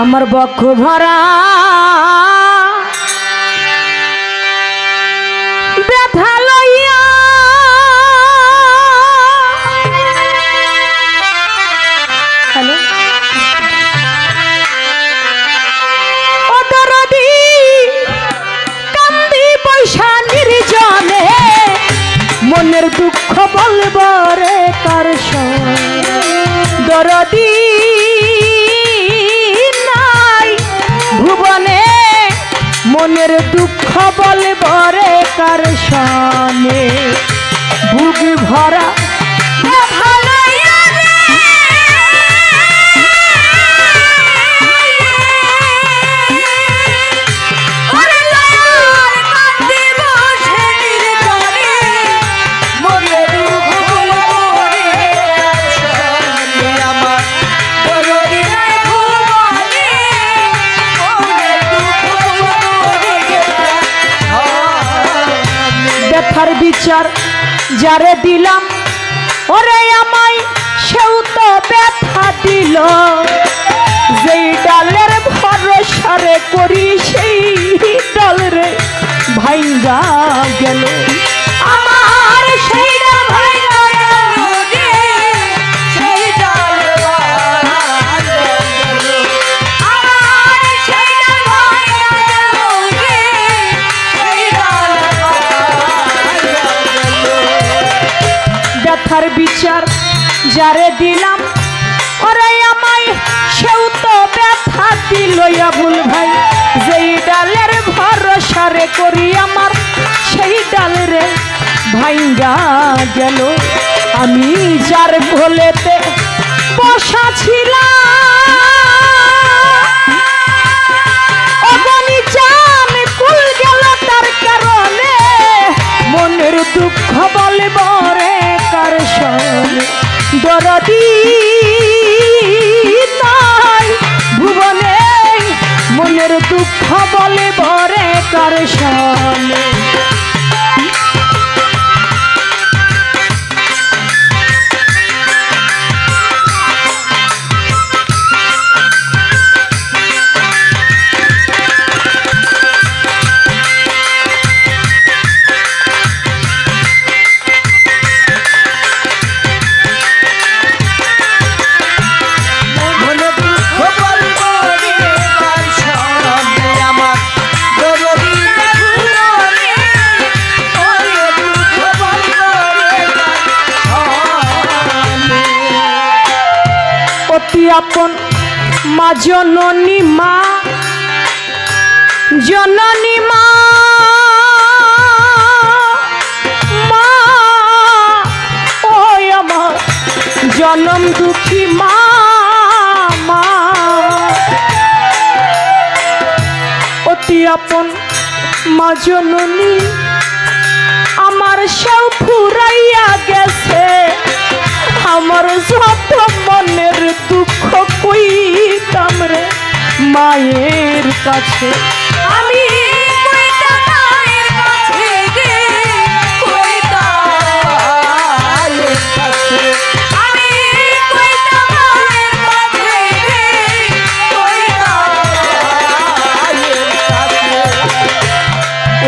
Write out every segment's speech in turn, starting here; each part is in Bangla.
আমার বক্ষ ভরা ব্যথা লইয়া হ্যালো ও দরদি কান্দি পয়সা নির্জনে মনের দুঃখ বলব রে কার সঙ্গে দরদি ভুবনে মনের দুঃখ বলব রে কার সনে বুক ভরা বিচার যারে দিলাম ওরে আমায় সেও তো ব্যথা দিল যেই ডালের ভরসারে করি সেই ডাল রে ভাঙ্গা গেল আমার সেই ডাল ভাঙ্গা গেল রে সেই ডাল আমার সেই ডাল ভাঙ্গা গেল রে সেই ডাল ব্যথার বিচার যারে দিলাম ওরে আমায় সেও তো ব্যথা দিল আবুল ভাই যেই ডালের ভরসারে করি আমার সেই ডাল রে ভাঙ্গা গেল আমি যার ভোলেতে বসা ছিলাম অগণি জান কুল গেল তার কারণে মনের দুঃখ বলব রে কার সনে দরদি নাই ভুবনে মনের দুঃখ বলব রে কার সনে আপন মা জননী মা জননী মা মা ওই আমার জনম দুঃখী মা মা অতি আপন মা জননী আমার সেও ফুরাইয়া গেছে আমার যত মনের দুঃখ কইতাম রে মায়ের কাছে আমি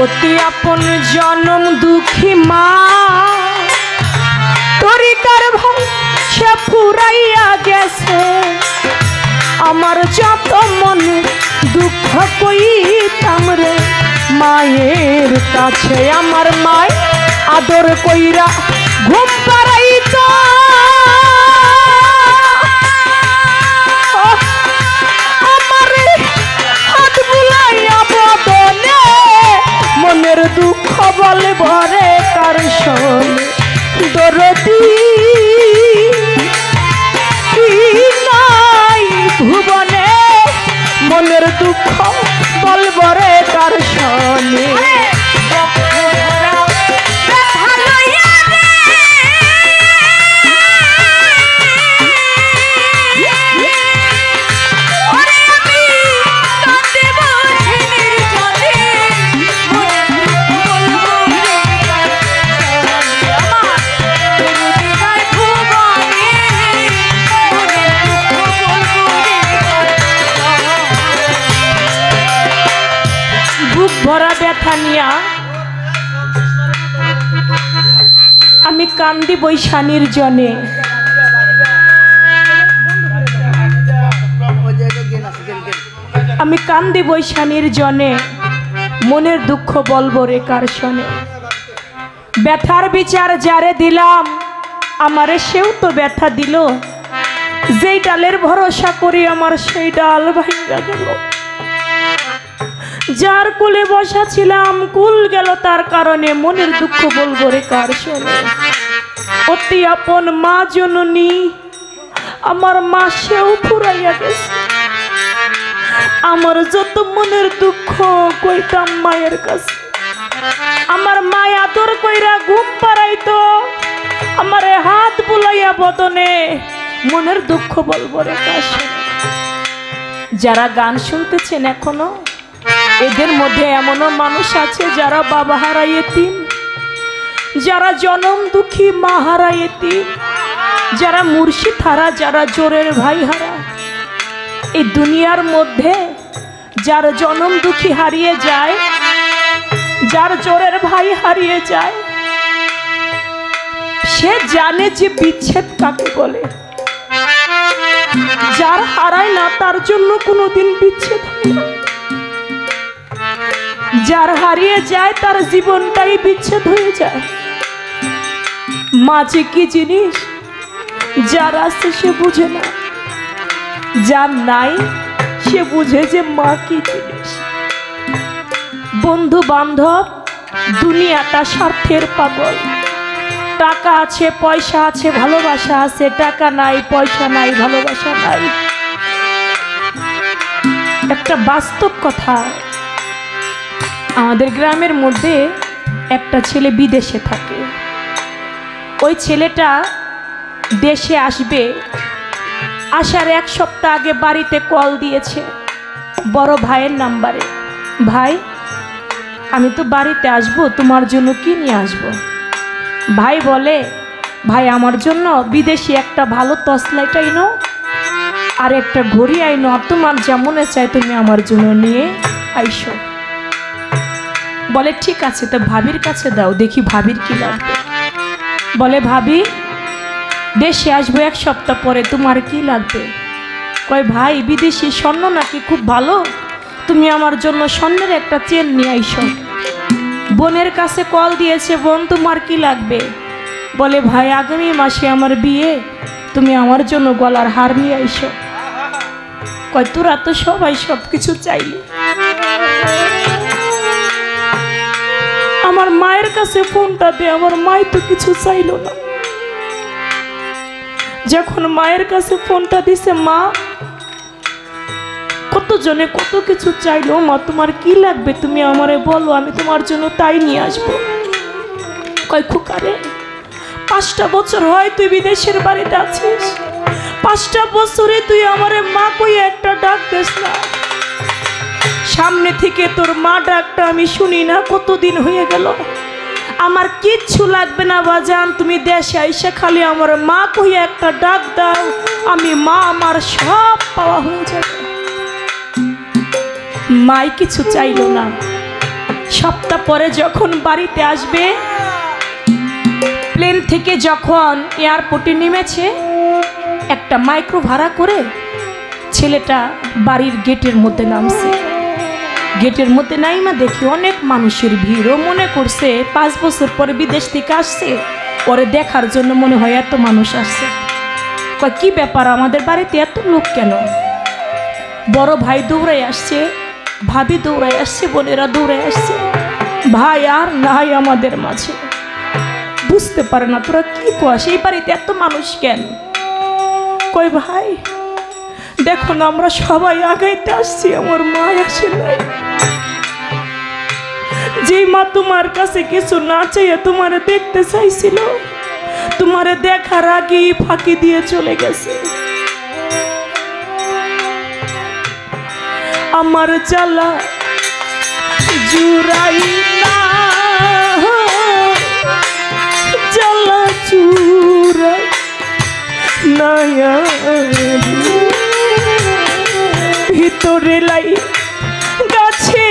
অতি আপন জনম দুঃখী মা তরিকার ভাই সে ফুরাইয়া গেছে আমার যত মনে দুঃখ কইতাম রে মায়ের কাছে আমার মায় আদর কইরা ঘুম পাড়াইতো আমারে হাত বুলাইয়া বদনে মনের দুঃখ বলব রে কার সনে দরদি নাই ভুবনে মনের দুঃখ বলব রে কার সনে ভরা ব্যথা নিয়া আমি কান্দি বৈশানীর জনে। আমি কান্দি বৈশানীর জনে, মনের দুঃখ বলবো রে কার শোনে। ব্যথার বিচার যারে দিলাম, আমারে সেও তো ব্যথা দিল। যেই ডালের ভরসা করি আমার সেই ডাল ভাঙা গেল। যার কুলে বসা ছিলাম কুল গেল তার কারণে, মনের দুঃখ বলবো রে কার শোনে। অতি আপন মা জননী আমার মা সেও ফুরাইয়া গেছে। আমার যত মনের দুঃখ কইতাম মায়ের কাছে। আমার মা আদর কইরা ঘুম পাড়াইতো, আমারে হাত বুলাইয়া বদনে, মনের দুঃখ বলবো রে কার শোনে। যারা গান শুনতেছেন এখনো, এদের মধ্যে এমনও মানুষ আছে যারা বাবা হারা এতিম, যারা জনম দুঃখী মা হারা এতিম, যারা মুর্শিদ হারা, যারা জোরের ভাই হারা। এই দুনিয়ার মধ্যে যার জনম দুঃখী হারিয়ে যায়, যার জোরের ভাই হারিয়ে যায়, সে জানে যে বিচ্ছেদ কাকে বলে। যার হারায় না তার জন্য কোনোদিন বিচ্ছেদ হয় না। যার হারিয়ে যায় তার জীবনটাই বিচ্ছেদ হয়ে যায়। মা যে কি জিনিস, যার আছে সে বুঝে না, যার নাই সে বুঝে যে মা কি জিনিস। বন্ধু বান্ধব দুনিয়াটা স্বার্থের পাগল। টাকা আছে, পয়সা আছে, ভালোবাসা আছে, টাকা নাই, পয়সা নাই, ভালোবাসা নাই। একটা বাস্তব কথা, আমাদের গ্রামের মধ্যে একটা ছেলে বিদেশে থাকে। ওই ছেলেটা দেশে আসবে, আসার এক সপ্তাহ আগে বাড়িতে কল দিয়েছে বড় ভাইয়ের নাম্বারে। ভাই আমি তো বাড়িতে আসবো, তোমার জন্য কি নিয়ে আসবো? ভাই বলে, ভাই আমার জন্য বিদেশি একটা ভালো টর্চলাইট আইনো আর একটা ঘড়ি আইনো, আর তোমার যা মনে চায় তুমি আমার জন্য নিয়ে আইসো। বলে ঠিক আছে, তো ভাবির কাছে দাও, দেখি ভাবির কি লাগবে। বলে ভাবি দেশে আসবো এক সপ্তাহ পরে, তোমার কি লাগবে? কয় ভাই বিদেশি স্বর্ণ নাকি খুব ভালো, তুমি আমার জন্য স্বর্ণের একটা চেন নিয়ে আইসো। বোনের কাছে কল দিয়েছে, বোন তোমার কি লাগবে? বলে ভাই আগামী মাসে আমার বিয়ে, তুমি আমার জন্য গলার হার নিয়ে আইসো। কয় তোরা তো সবাই সব কিছু চাইলি। আমার মায়ের কাছে ফোনটা দে, আমার মাই তো কিছু চাইলো না। যখন মায়ের কাছে ফোনটা দিছে, মা কতজনে কত কিছু চাইলো, মা তোমার কি লাগবে তুমি আমারে বলো, আমি তোমার জন্য তাই নিয়ে আসবো। কয় খুকারে 5টা বছর হয় তুই বিদেশের বাড়িতে আছিস, 5টা বছরে তুই আমারে মা কই একটা ডাক দিস না। সামনে থেকে তোর মা ডাকটা আমি শুনি না, কতদিন হয়ে গেল। আমার কিচ্ছু লাগবে না বাজান, তুমি দেশে আইসা খালি আমার মা কইয়া একটা ডাক দাও, আমি মা আমার সব পাওয়া হয়ে যাবে। মাই কিছু চাইলো না। সপ্তাহ পরে যখন বাড়িতে আসবে, প্লেন থেকে যখন এয়ারপোর্টে নেমেছে, একটা মাইক্রো ভাড়া করে ছেলেটা বাড়ির গেটের মধ্যে নামছে। গেটের মধ্যে নাইমা দেখি অনেক মানুষের ভিড়। ও মনে করছে 5 বছর পরে বিদেশ থেকে আসছে, পরে দেখার জন্য মনে হয় এত মানুষ আসছে। কয় কি ব্যাপার, আমাদের বাড়িতে এত লোক কেন? বড় ভাই দৌড়াই আসছে, ভাবি দৌড়াই আসছে, বোনেরা দৌড়াই আসছে। ভাই আর নাই আমাদের মাঝে। বুঝতে পারে না তোরা কি কস, এই বাড়িতে এত মানুষ কেন? কই ভাই দেখো না, আমরা সবাই আগাইতে আসছি, আমার মা আসে নাই। যে মা তোমার কাছে কিছু না চাইয়া তোমারে দেখতে চাইছিল, তোমারে দেখার আগেই ফাঁকি দিয়ে চলে গেছে। আমার জ্বালা জুড়াই না, জ্বালা জুড়াই না, ভিতরে লাই গাছে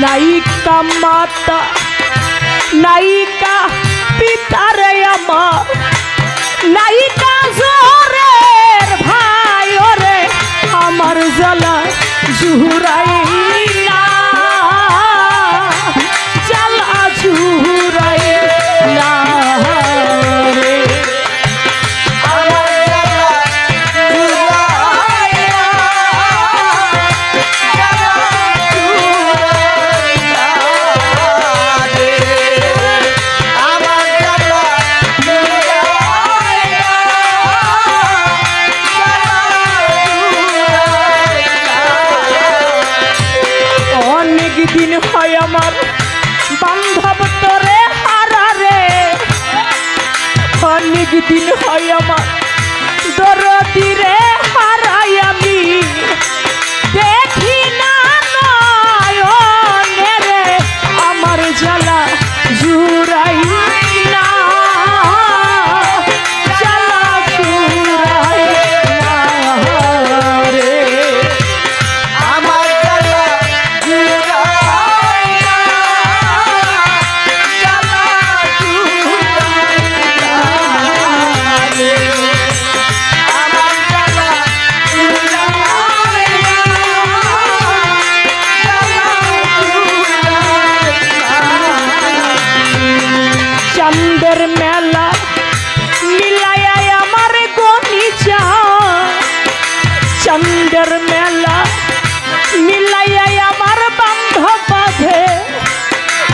নায়িকা মাতা নায়িকা পিতা রে আমার, নায়িকা জোরের ভাই ওরে আমার জ্বালা জুহুরাইলা, জ্বালা জুহুরাইলা রে। দিন হয় আমার বান্ধব তোরে হারা রে, অনেক দিন হয় আমার দরদি রে হারাই আমি, দেখি না নয়নে রে আমার জ্বালা জুড়াই না, জ্বালা জুড়াই না রে। চাঁদের মেলা মিলাইয়া আমার গনি যা, চাঁদের মেলা মিলাইয়া আমার বান্ধব বাঁধে,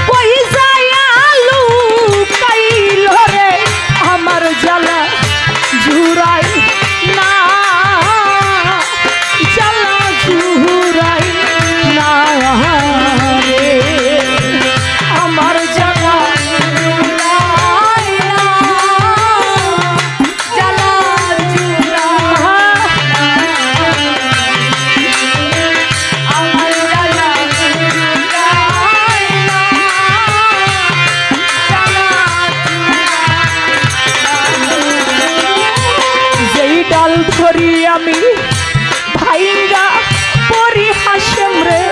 কই যায় আলু কাইল রে আমার জ্বালা জুড়াই না, জ্বালা জুড়াই না রে আমার জ্বালা ধরি আমি ভাইঙ্গা পরি হাসেম রে,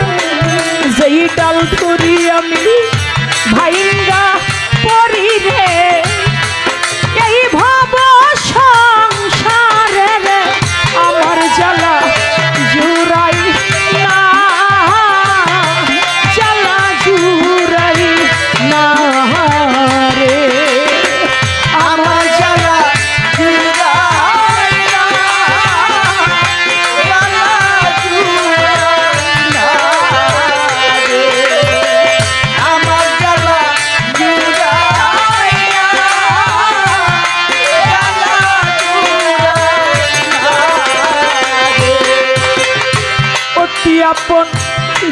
যেই ডাল ধরি আমি ভাইঙ্গা পরি রে, এই ভাব সংসারে রে আমার জ্বালা জুড়াই না, জ্বালা জুড়াই না রে আমার জ্বালা আপন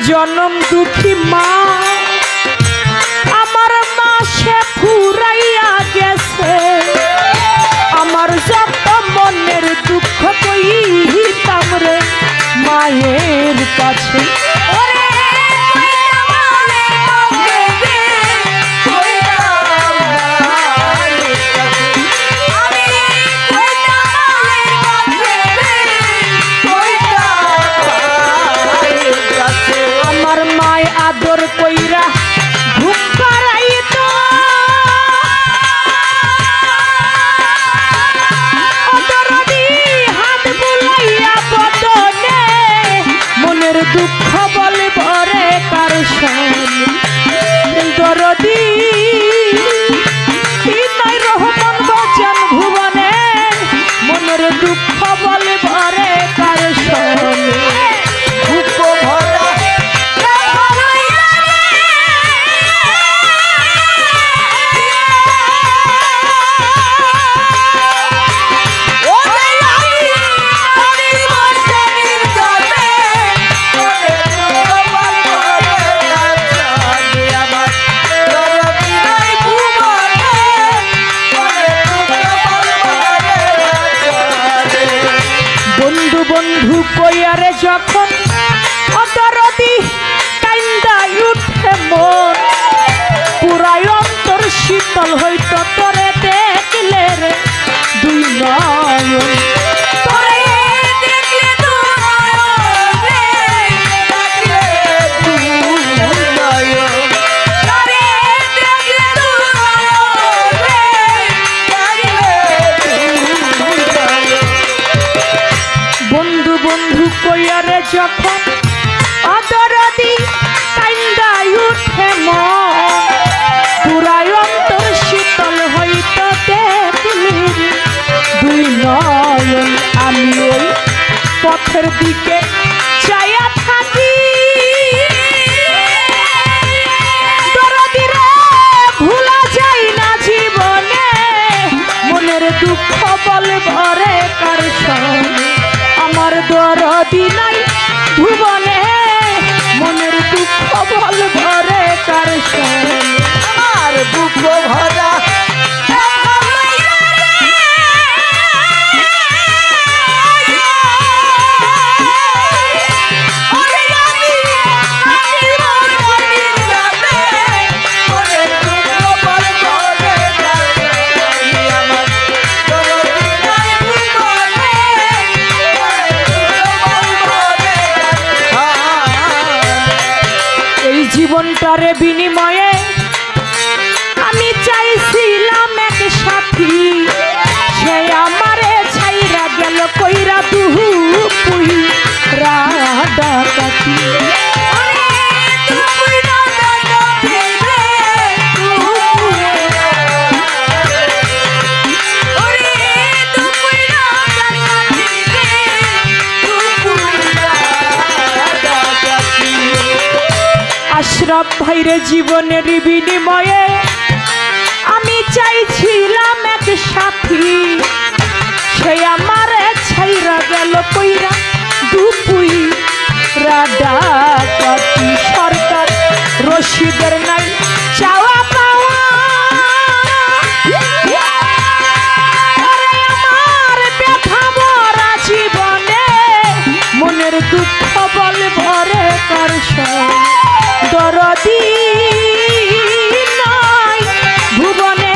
জনম দুঃখী মা আমার মা সে ফুরাইয়া গেছে, আমার যত মনের দুঃখ কইতাম রে মায়ের কাছে, আমার মায় আদর কইরা ঘুম পাড়াইতো, দরদি হাত বুলাইয়া বদনে মনের দুঃখ বলে ভরে কার সনে, দরদি বিনয় রহমান বচন ভুবনে মনের দুঃখ বলে ভরে কার সনে, বন্ধু কইয়ারে যখন অদরদি কান্দা উঠে মন, পুরাই অন্তর শীতল হইত তোরে দেখলে রে দুই নয়ন, তোরে দেখলে দুই নয়ন অদরদি কান্দাই উঠে মন পুরাই অন্তর শীতল হইত দেখলি দুই নয়ন আমি ওই পথের দিকে চাইয়া থাকি দরদিরে ভুলা যায় না জীবনে মনের দুঃখ বলে ভরে কার সঙ্গে আমার দরদি নাই ভুবনে মনের দুঃখ বলে ভরে কার সঙ্গে আর বুক ভরা জীবনটারে বিনিময়ে আমি চাইছিলাম এক সাথী সে আমারে ছাইরা গেল কইরা দুহু পুই রাডাকাতি আশরাফ ভাইরে জীবনের বিনিময়ে আমি চাইছিলাম এক সাথী সে আমারে ছাইরা গেল কইরা দুপুই রাডাকাতি সরকার রশিদের নাই চাওয়া পাওয়া আমার ব্যথা ভরা জীবনে মনের দুঃখ বল ভরে করছ দরদি নাই ভুবনে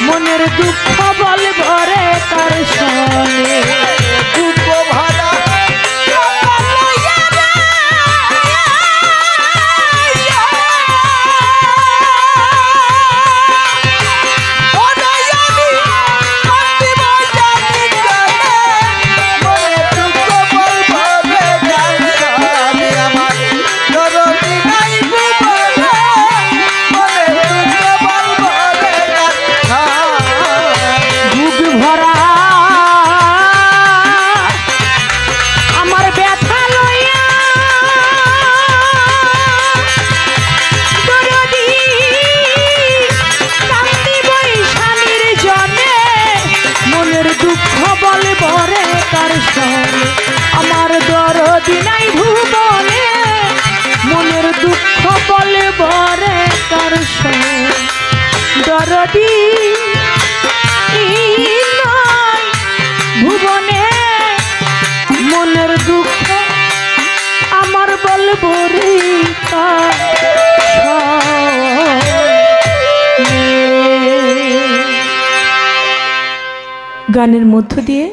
মনের দুঃখ বল ভরে কার সঙ্গে বুক ভরা আমার দরদি নাই ভুবনে মনের দুঃখ বলে বরে কার দরদি নাই ভুবনে মনের দুঃখ আমার বলবো রে গানের মধ্য দিয়ে